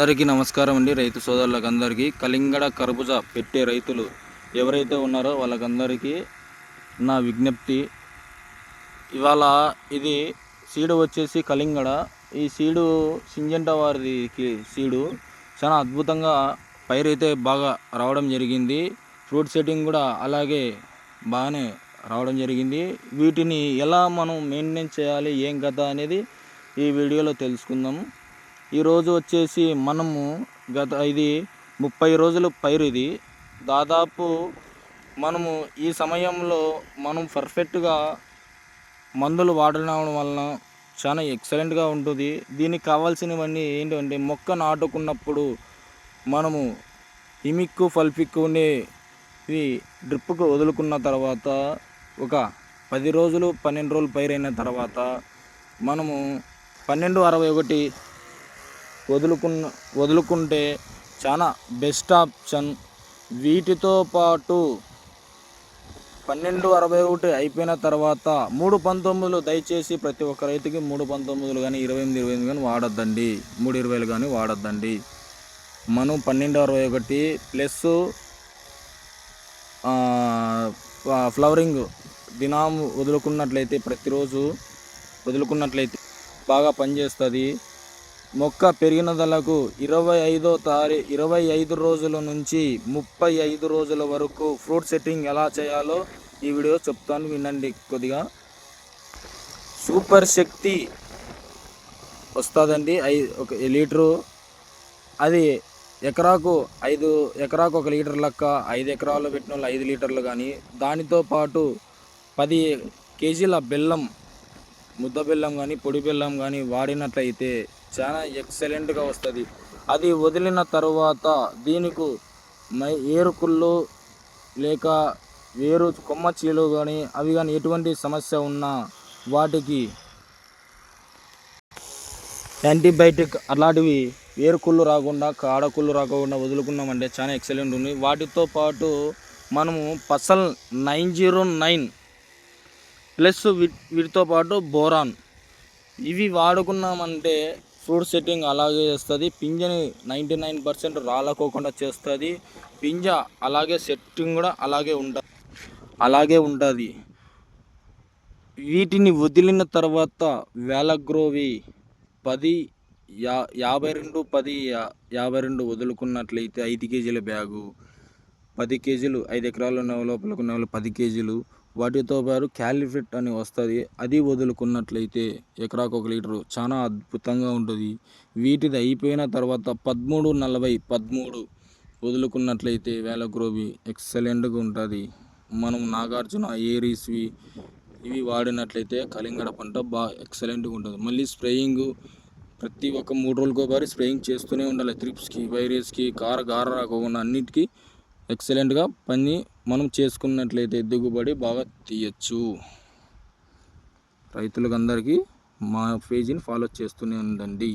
అందరికీ నమస్కారం అండి. రైతు సోదరులకు అందరికీ కలింగడ కర్బూజ పెట్టే రైతులు ఎవరైతే ఉన్నారో వాళ్ళకందరికీ నా విజ్ఞప్తి. ఇవాళ ఇది సీడు వచ్చేసి కలింగడ. ఈ సీడు సింజంటా వారిది సీడు చాలా అద్భుతంగా పైరైతే బాగా రావడం జరిగింది. ఫ్రూట్ సెట్టింగ్ కూడా అలాగే బాగానే రావడం జరిగింది. వీటిని ఎలా మనం మెయింటెనెన్స్ చేయాలి, ఏం కథ అనేది ఈ వీడియోలో తెలుసుకుందాము. ఈరోజు వచ్చేసి మనము ఇది 30 రోజుల పైరు. ఇది దాదాపు మనము ఈ సమయంలో మనం పర్ఫెక్ట్గా మందులు వాడడం వలన చాలా ఎక్సలెంట్గా ఉంటుంది. దీనికి కావాల్సినవన్నీ ఏంటంటే మొక్క నాటుకున్నప్పుడు మనము ఇమిక్కు ఫల్పిక్కు ఉండే ఇది డ్రిప్పుకు వదులుకున్న తర్వాత ఒక 10 రోజులు 12 రోజులు పైరైన తర్వాత మనము 1261 వదులుకుంటే చాలా బెస్ట్ ఆప్షన్. వీటితో పాటు 1261 అయిపోయిన తర్వాత 319 దయచేసి ప్రతి ఒక్క రైతుకి 319 కానీ 28 కానీ వాడొద్దండి, 320 కానీ వాడొద్దండి. మనం 1261 ప్లస్ ఫ్లవరింగ్ దినం వదులుకున్నట్లయితే ప్రతిరోజు వదులుకున్నట్లయితే బాగా పనిచేస్తుంది. మొక్క పెరిగినదలకు 25 రోజుల నుంచి 35 రోజుల వరకు ఫ్రూట్ సెట్టింగ్ ఎలా చేయాలో ఈ వీడియో చెప్తాను, వినండి కొద్దిగా. సూపర్ శక్తి వస్తుందండి 1 లీటరు. అది ఎకరాకు 1 లీటర్ లెక్క. 5 ఎకరాలు పెట్టిన వాళ్ళు 5 లీటర్లు కానీ, దానితో పాటు 10 కేజీల బెల్లం, ముద్ద బెల్లం కానీ పొడి బెల్లం కానీ వాడినట్లయితే చాలా ఎక్సలెంట్గా వస్తుంది. అది వదిలిన తర్వాత దీనికి ఏరుకుళ్ళు లేక వేరు కొమ్మ చీలు కానీ అవి కానీ ఎటువంటి సమస్య ఉన్నా వాటికి యాంటీబయాటిక్ అలాంటివి వేరుకుళ్ళు రాకుండా కాడకుళ్ళు రాకుండా వదులుకున్నామంటే చాలా ఎక్సలెంట్ ఉంది. వాటితో పాటు మనము పసల్ 909 ప్లస్ వీటితో పాటు బోరాన్ ఇవి వాడుకున్నామంటే ఫ్రూట్ సెట్టింగ్ అలాగే చేస్తుంది. పింజని 99% రాలకోకుండా చేస్తుంది. పింజ అలాగే సెట్టింగ్ కూడా అలాగే ఉంటుంది. వీటిని వదిలిన తర్వాత వేలగ్రోవి 52 వదులుకున్నట్లయితే 5 కేజీల బ్యాగు, 10 కేజీలు 5 ఎకరాల లోపల 10 కేజీలు. వాటితో పాటు క్యాలిఫిట్ అని వస్తుంది, అది వదులుకున్నట్లయితే ఎకరాకు 1 లీటరు చాలా అద్భుతంగా ఉంటుంది. వీటిది అయిపోయిన తర్వాత 13 వదులుకున్నట్లయితే వేలగ్రోవి ఎక్సలెంట్గా ఉంటుంది. మనం నాగార్జున ఏరీస్వి ఇవి వాడినట్లయితే కలింగడ పంట బాగా ఎక్సలెంట్గా ఉంటుంది. మళ్ళీ స్ప్రేయింగ్ ప్రతి ఒక్క 3 రోజులకు ఒకసారి స్ప్రేయింగ్ చేస్తూనే ఉండాలి. త్రిప్స్కి, వైరస్కి, గార రాకుండా అన్నిటికీ ఎక్సలెంట్గా పని మనం చేసుకున్నట్లయితే దిగుబడి బాగా తీయచ్చు. రైతులకు అందరికీ మా పేజీని ఫాలో చేస్తూనే ఉండండి.